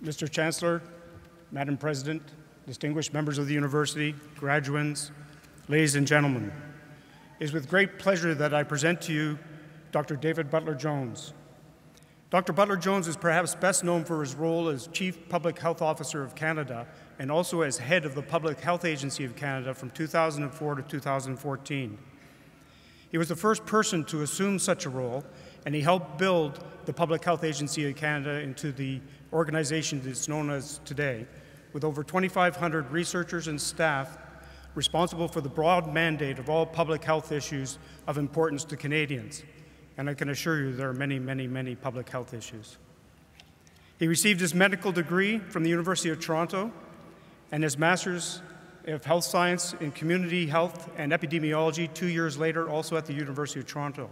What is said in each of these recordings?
Mr. Chancellor, Madam President, distinguished members of the university, graduands, ladies and gentlemen, it is with great pleasure that I present to you Dr. David Butler-Jones. Dr. Butler-Jones is perhaps best known for his role as Chief Public Health Officer of Canada and also as head of the Public Health Agency of Canada from 2004 to 2014. He was the first person to assume such a role, and he helped build the Public Health Agency of Canada into the organization that it's known as today, with over 2,500 researchers and staff responsible for the broad mandate of all public health issues of importance to Canadians. And I can assure you there are many, many, many public health issues. He received his medical degree from the University of Toronto and his Master's of Health Science in Community Health and Epidemiology 2 years later, also at the University of Toronto.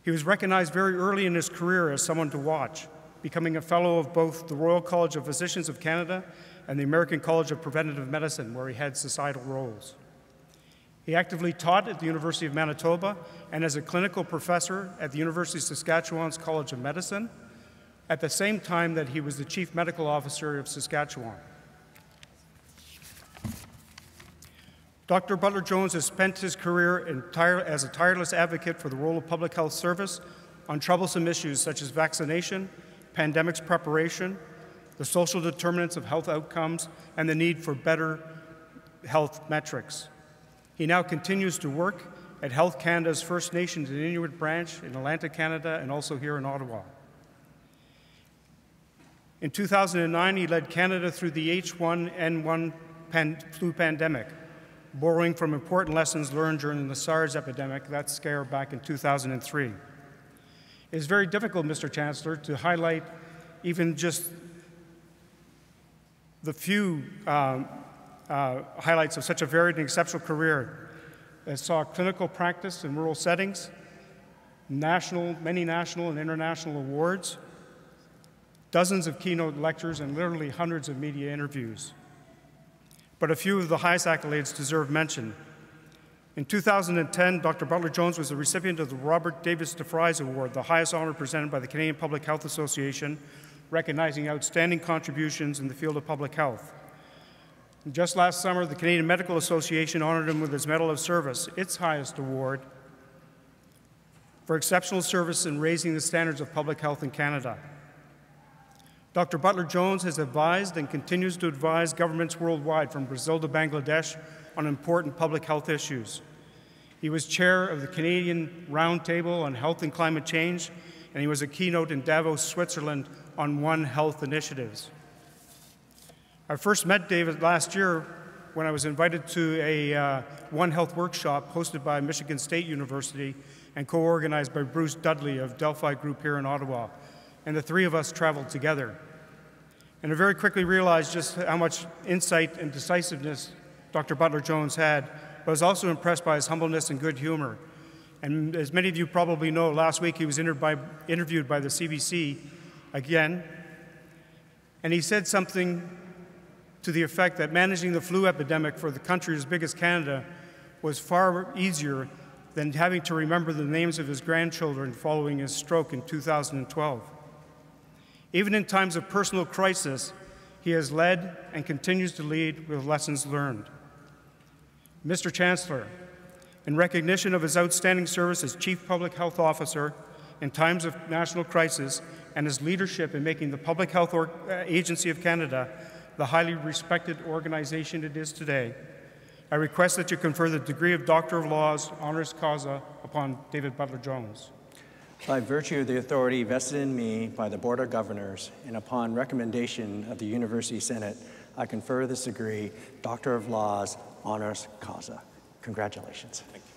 He was recognized very early in his career as someone to watch, becoming a fellow of both the Royal College of Physicians of Canada and the American College of Preventive Medicine, where he had societal roles. He actively taught at the University of Manitoba and as a clinical professor at the University of Saskatchewan's College of Medicine, at the same time that he was the Chief Medical Officer of Saskatchewan. Dr. Butler-Jones has spent his career as a tireless advocate for the role of public health service on troublesome issues such as vaccination, pandemics preparation, the social determinants of health outcomes, and the need for better health metrics. He now continues to work at Health Canada's First Nations and Inuit branch in Atlantic Canada and also here in Ottawa. In 2009, he led Canada through the H1N1 flu pandemic, borrowing from important lessons learned during the SARS epidemic, that scare back in 2003. It is very difficult, Mr. Chancellor, to highlight even just the few highlights of such a varied and exceptional career that saw clinical practice in rural settings, many national and international awards, dozens of keynote lectures, and literally hundreds of media interviews. But a few of the highest accolades deserve mention. In 2010, Dr. Butler-Jones was the recipient of the Robert Davis DeFries Award, the highest honor presented by the Canadian Public Health Association, recognizing outstanding contributions in the field of public health. And just last summer, the Canadian Medical Association honored him with his Medal of Service, its highest award, for exceptional service in raising the standards of public health in Canada. Dr. Butler-Jones has advised and continues to advise governments worldwide, from Brazil to Bangladesh, on important public health issues. He was chair of the Canadian Roundtable on Health and Climate Change, and he was a keynote in Davos, Switzerland, on One Health initiatives. I first met David last year when I was invited to a One Health workshop hosted by Michigan State University and co-organized by Bruce Dudley of Delphi Group here in Ottawa. And the three of us traveled together. And I very quickly realized just how much insight and decisiveness Dr. Butler-Jones had, but I was also impressed by his humbleness and good humor. And as many of you probably know, last week he was interviewed by the CBC again, and he said something to the effect that managing the flu epidemic for the country as big as Canada was far easier than having to remember the names of his grandchildren following his stroke in 2012. Even in times of personal crisis, he has led and continues to lead with lessons learned. Mr. Chancellor, in recognition of his outstanding service as Chief Public Health Officer in times of national crisis and his leadership in making the Public Health Agency of Canada the highly respected organization it is today, I request that you confer the degree of Doctor of Laws, honoris causa, upon David Butler-Jones. By virtue of the authority vested in me by the Board of Governors and upon recommendation of the University Senate, I confer this degree, Doctor of Laws, honoris causa. Congratulations. Thank you.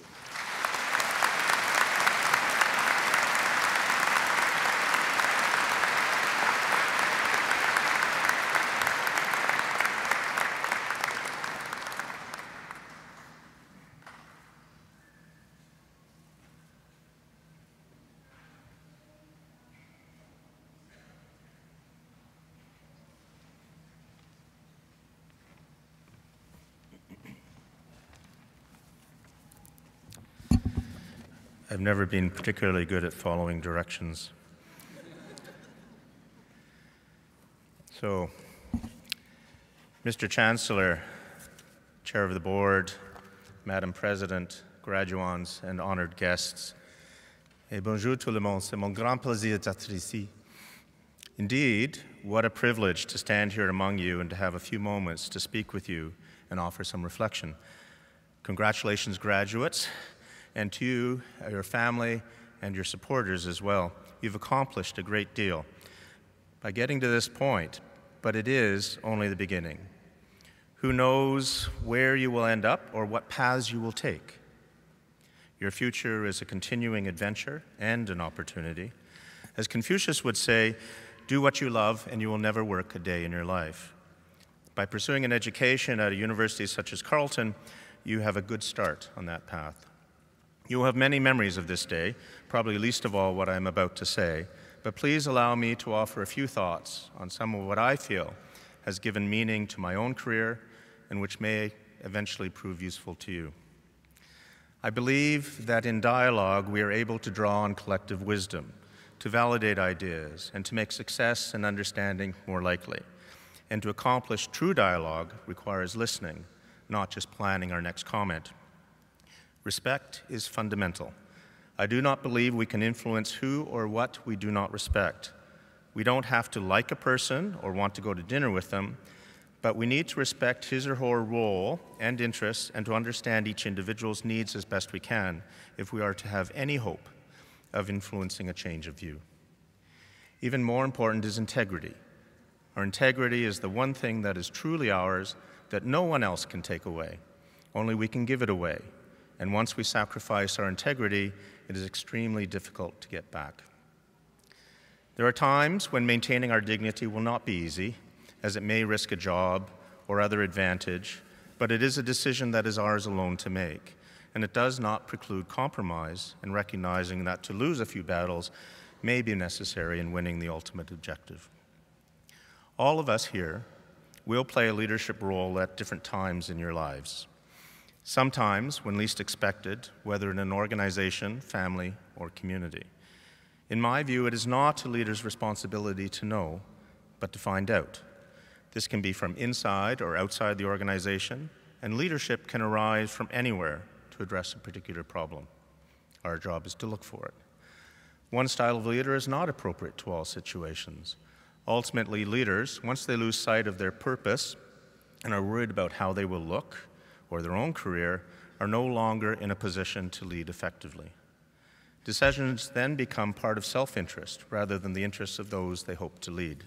I've never been particularly good at following directions. So, Mr. Chancellor, Chair of the Board, Madam President, graduands, and honored guests, et bonjour tout le monde, c'est mon grand plaisir d'être ici. Indeed, what a privilege to stand here among you and to have a few moments to speak with you and offer some reflection. Congratulations, graduates, and to you, your family, and your supporters as well. You've accomplished a great deal by getting to this point, but it is only the beginning. Who knows where you will end up or what paths you will take? Your future is a continuing adventure and an opportunity. As Confucius would say, do what you love and you will never work a day in your life. By pursuing an education at a university such as Carleton, you have a good start on that path. You will have many memories of this day, probably least of all what I'm about to say, but please allow me to offer a few thoughts on some of what I feel has given meaning to my own career and which may eventually prove useful to you. I believe that in dialogue we are able to draw on collective wisdom, to validate ideas, and to make success and understanding more likely. And to accomplish true dialogue requires listening, not just planning our next comment. Respect is fundamental. I do not believe we can influence who or what we do not respect. We don't have to like a person or want to go to dinner with them, but we need to respect his or her role and interests and to understand each individual's needs as best we can if we are to have any hope of influencing a change of view. Even more important is integrity. Our integrity is the one thing that is truly ours that no one else can take away. Only we can give it away. And once we sacrifice our integrity, it is extremely difficult to get back. There are times when maintaining our dignity will not be easy, as it may risk a job or other advantage, but it is a decision that is ours alone to make. And it does not preclude compromise and recognizing that to lose a few battles may be necessary in winning the ultimate objective. All of us here will play a leadership role at different times in your lives. Sometimes when least expected, whether in an organization, family, or community. In my view, it is not a leader's responsibility to know, but to find out. This can be from inside or outside the organization, and leadership can arise from anywhere to address a particular problem. Our job is to look for it. One style of leader is not appropriate to all situations. Ultimately, leaders, once they lose sight of their purpose and are worried about how they will look or their own career, are no longer in a position to lead effectively. Decisions then become part of self-interest rather than the interests of those they hope to lead.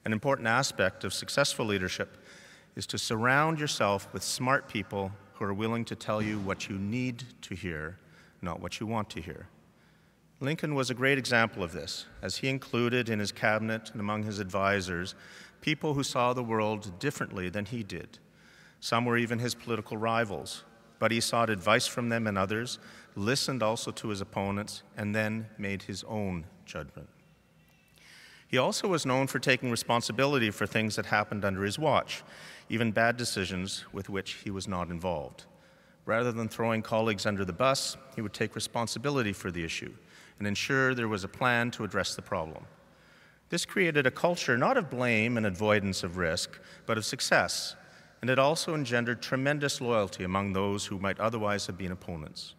An important aspect of successful leadership is to surround yourself with smart people who are willing to tell you what you need to hear, not what you want to hear. Lincoln was a great example of this, as he included in his cabinet and among his advisors people who saw the world differently than he did. Some were even his political rivals, but he sought advice from them and others, listened also to his opponents, and then made his own judgment. He also was known for taking responsibility for things that happened under his watch, even bad decisions with which he was not involved. Rather than throwing colleagues under the bus, he would take responsibility for the issue and ensure there was a plan to address the problem. This created a culture not of blame and avoidance of risk, but of success, and it also engendered tremendous loyalty among those who might otherwise have been opponents.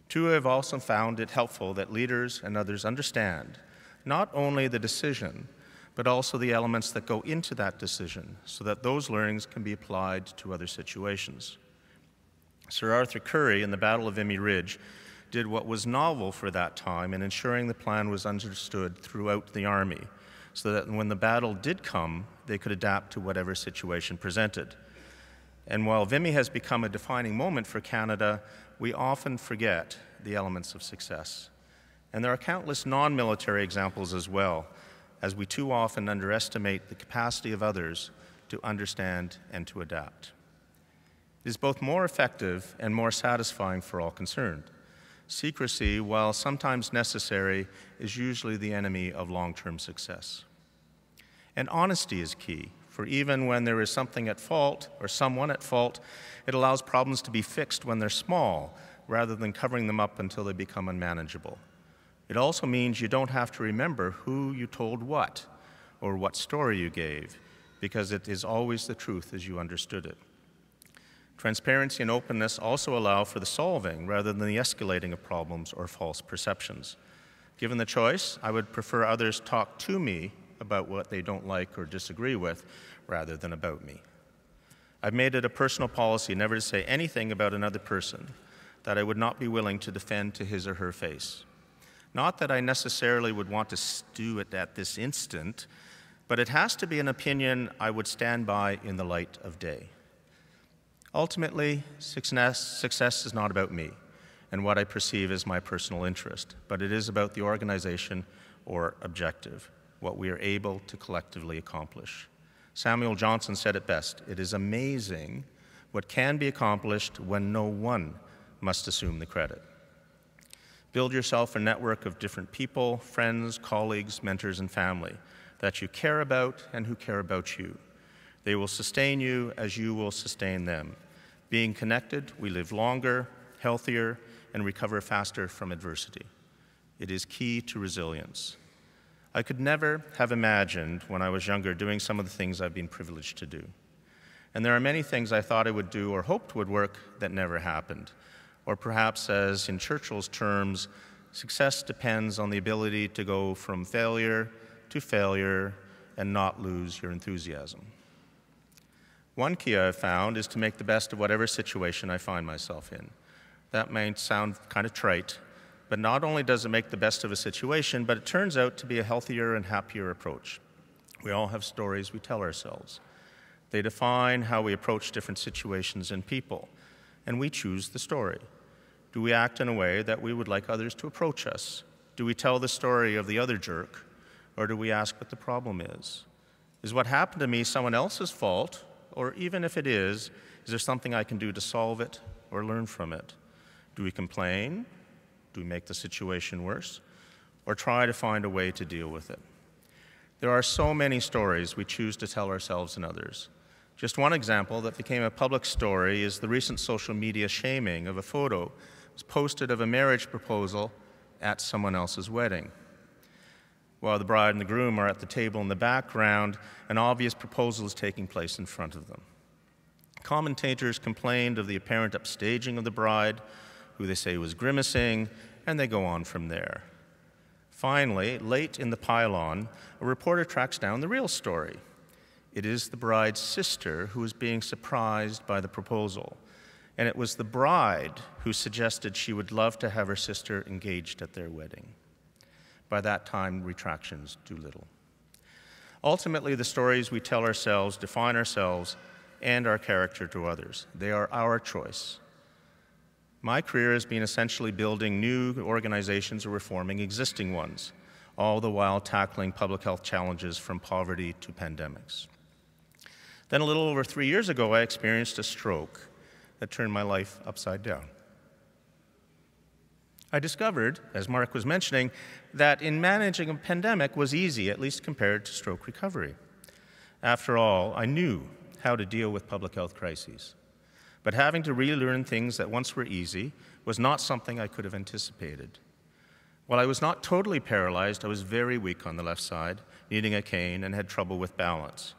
Two have also found it helpful that leaders and others understand not only the decision, but also the elements that go into that decision, so that those learnings can be applied to other situations. Sir Arthur Currie, in the Battle of Vimy Ridge, did what was novel for that time in ensuring the plan was understood throughout the Army, so that when the battle did come, they could adapt to whatever situation presented. And while Vimy has become a defining moment for Canada, we often forget the elements of success. And there are countless non-military examples as well, as we too often underestimate the capacity of others to understand and to adapt. It is both more effective and more satisfying for all concerned. Secrecy, while sometimes necessary, is usually the enemy of long-term success. And honesty is key, for even when there is something at fault or someone at fault, it allows problems to be fixed when they're small, rather than covering them up until they become unmanageable. It also means you don't have to remember who you told what, or what story you gave, because it is always the truth as you understood it. Transparency and openness also allow for the solving rather than the escalating of problems or false perceptions. Given the choice, I would prefer others talk to me about what they don't like or disagree with rather than about me. I've made it a personal policy never to say anything about another person that I would not be willing to defend to his or her face. Not that I necessarily would want to do it at this instant, but it has to be an opinion I would stand by in the light of day. Ultimately, success is not about me and what I perceive as my personal interest, but it is about the organization or objective, what we are able to collectively accomplish. Samuel Johnson said it best, "It is amazing what can be accomplished when no one must assume the credit." Build yourself a network of different people, friends, colleagues, mentors, and family that you care about and who care about you. They will sustain you as you will sustain them. Being connected, we live longer, healthier, and recover faster from adversity. It is key to resilience. I could never have imagined when I was younger doing some of the things I've been privileged to do. And there are many things I thought I would do or hoped would work that never happened. Or perhaps, as in Churchill's terms, success depends on the ability to go from failure to failure and not lose your enthusiasm. One key I've found is to make the best of whatever situation I find myself in. That may sound kind of trite, but not only does it make the best of a situation, but it turns out to be a healthier and happier approach. We all have stories we tell ourselves. They define how we approach different situations and people, and we choose the story. Do we act in a way that we would like others to approach us? Do we tell the story of the other jerk, or do we ask what the problem is? Is what happened to me someone else's fault, or even if it is there something I can do to solve it or learn from it? Do we complain? Do we make the situation worse? Or try to find a way to deal with it? There are so many stories we choose to tell ourselves and others. Just one example that became a public story is the recent social media shaming of a photo that was posted of a marriage proposal at someone else's wedding. While the bride and the groom are at the table in the background, an obvious proposal is taking place in front of them. Commentators complained of the apparent upstaging of the bride, who they say was grimacing, and they go on from there. Finally, late in the pylon, a reporter tracks down the real story. It is the bride's sister who is being surprised by the proposal, and it was the bride who suggested she would love to have her sister engaged at their wedding. By that time, retractions do little. Ultimately, the stories we tell ourselves define ourselves and our character to others. They are our choice. My career has been essentially building new organizations or reforming existing ones, all the while tackling public health challenges from poverty to pandemics. Then a little over 3 years ago, I experienced a stroke that turned my life upside down. I discovered, as Mark was mentioning, that in managing a pandemic was easy, at least compared to stroke recovery. After all, I knew how to deal with public health crises. But having to relearn things that once were easy was not something I could have anticipated. While I was not totally paralyzed, I was very weak on the left side, needing a cane, and had trouble with balance.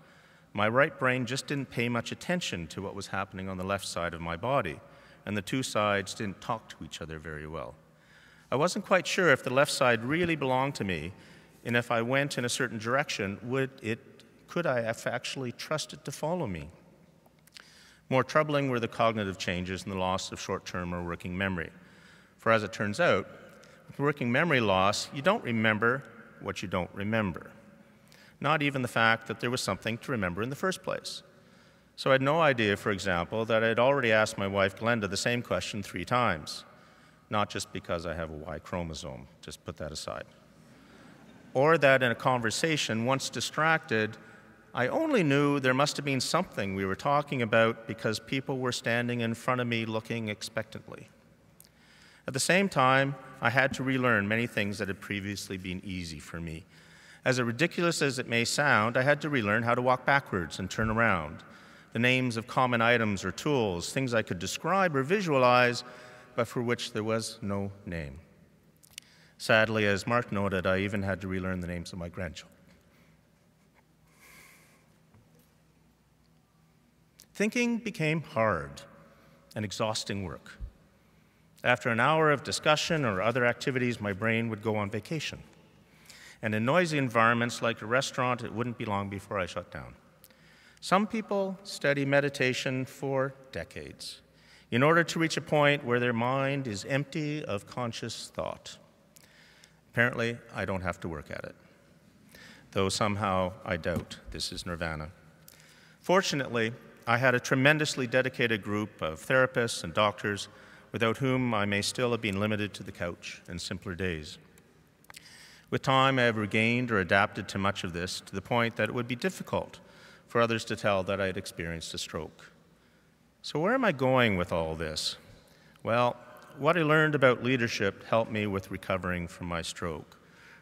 My right brain just didn't pay much attention to what was happening on the left side of my body, and the two sides didn't talk to each other very well. I wasn't quite sure if the left side really belonged to me, and if I went in a certain direction, could I have actually trust it to follow me? More troubling were the cognitive changes and the loss of short-term or working memory. For as it turns out, with working memory loss, you don't remember what you don't remember. Not even the fact that there was something to remember in the first place. So I had no idea, for example, that I had already asked my wife Glenda the same question 3 times. Not just because I have a Y chromosome, just put that aside. Or that in a conversation, once distracted, I only knew there must have been something we were talking about because people were standing in front of me looking expectantly. At the same time, I had to relearn many things that had previously been easy for me. As ridiculous as it may sound, I had to relearn how to walk backwards and turn around. The names of common items or tools, things I could describe or visualize, but for which there was no name. Sadly, as Mark noted, I even had to relearn the names of my grandchildren. thinking became hard and exhausting work. After an hour of discussion or other activities, my brain would go on vacation. And in noisy environments like a restaurant, it wouldn't be long before I shut down. Some people study meditation for decades in order to reach a point where their mind is empty of conscious thought. Apparently, I don't have to work at it, though somehow I doubt this is nirvana. Fortunately, I had a tremendously dedicated group of therapists and doctors without whom I may still have been limited to the couch in simpler days. With time, I have regained or adapted to much of this to the point that it would be difficult for others to tell that I had experienced a stroke. So where am I going with all this? Well, what I learned about leadership helped me with recovering from my stroke.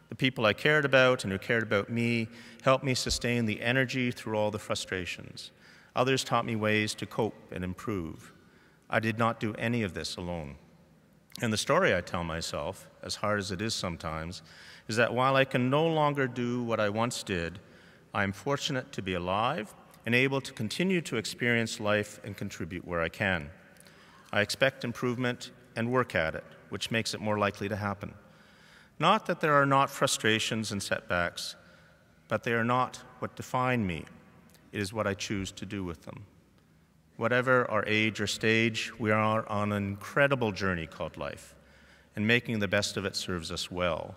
The people I cared about and who cared about me helped me sustain the energy through all the frustrations. Others taught me ways to cope and improve. I did not do any of this alone. And the story I tell myself, as hard as it is sometimes, is that while I can no longer do what I once did, I am fortunate to be alive and able to continue to experience life and contribute where I can. I expect improvement and work at it, which makes it more likely to happen. Not that there are not frustrations and setbacks, but they are not what define me. It is what I choose to do with them. Whatever our age or stage, we are on an incredible journey called life, and making the best of it serves us well.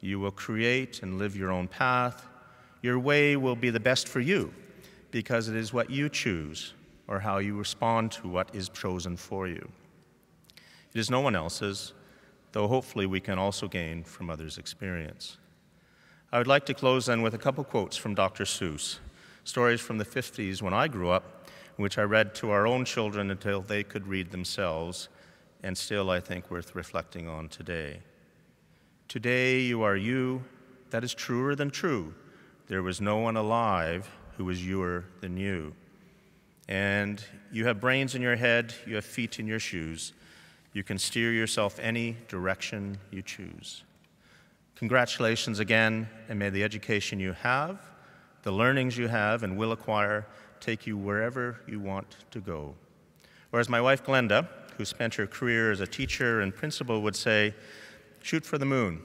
You will create and live your own path. Your way will be the best for you, because it is what you choose or how you respond to what is chosen for you. It is no one else's, though hopefully we can also gain from others' experience. I would like to close then with a couple quotes from Dr. Seuss, stories from the 50s when I grew up, which I read to our own children until they could read themselves, and still I think worth reflecting on today. Today you are you, that is truer than true. There was no one alive who was youer than you. And you have brains in your head, you have feet in your shoes. You can steer yourself any direction you choose. Congratulations again, and may the education you have, the learnings you have and will acquire, take you wherever you want to go. Or as my wife Glenda, who spent her career as a teacher and principal, would say, shoot for the moon,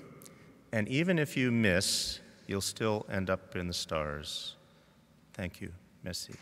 and even if you miss, you'll still end up in the stars. Thank you. Merci.